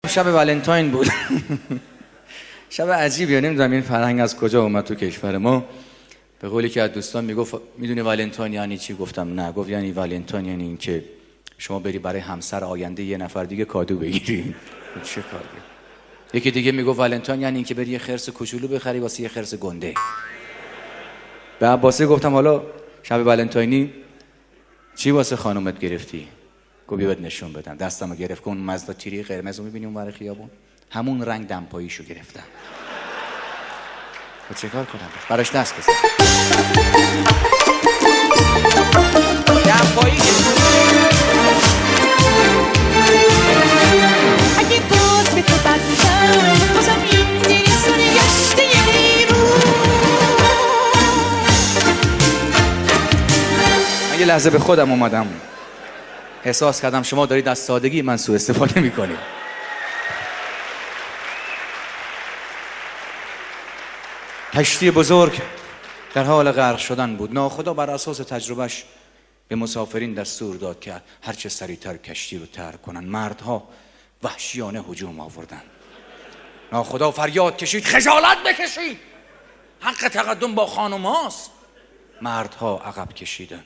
شب ولنتاین بود. شب عجیبیه، نمیدونم این فرهنگ از کجا اومد تو کشور ما. به قولی که از دوستان میگفت میدونی ولنتاین یعنی چی؟ گفتم نه. گفت یعنی ولنتاین یعنی این که شما بری برای همسر آینده یه نفر دیگه کادو بگیری. چه کاریه؟ یکی دیگه میگفت ولنتاین یعنی این که بری یه خرس کوچولو بخری واسه یه خرس گنده. به عباسه گفتم حالا شب ولنتاینی چی واسه خانومت گرفتی؟ گفت بیا نشون بدم. دستمو گرفت که اون مزدا تیری قرمز رو می‌بینی اون ور خیابون، همون رنگ دمپاییشو گرفتم. و چیکار کنم؟ براش دست بزنم. دمپایی اگه باز به تو بستم بازم این دیسان گشته رو. من یه لحظه به خودم اومدم، احساس کردم شما دارید از سادگی من سوء استفاده میکنید. کشتی بزرگ در حال غرق شدن بود. ناخدا بر اساس تجربهش به مسافرین دستور داد که هرچه سریعتر کشتی رو ترک کنن. مردها وحشیانه هجوم آوردن. ناخدا فریاد کشید خجالت بکشید، حق تقدم با خانم هاست. مردها عقب کشیدن.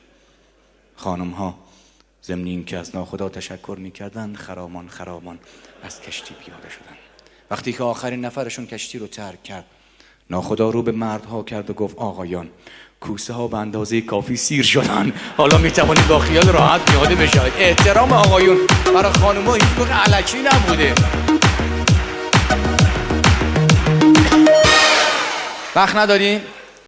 خانم ها ضمن این که از ناخدا تشکر میکردن خرامان از کشتی پیاده شدن. وقتی که آخرین نفرشون کشتی رو ترک کرد، ناخدا رو به مردها کرد و گفت آقایان، کوسه ها به اندازه کافی سیر شدن، حالا میتوانید با خیال راحت پیاده بشید. احترام آقایون برای خانوما هیچ موقع الکی نبوده. وقت نداریم؟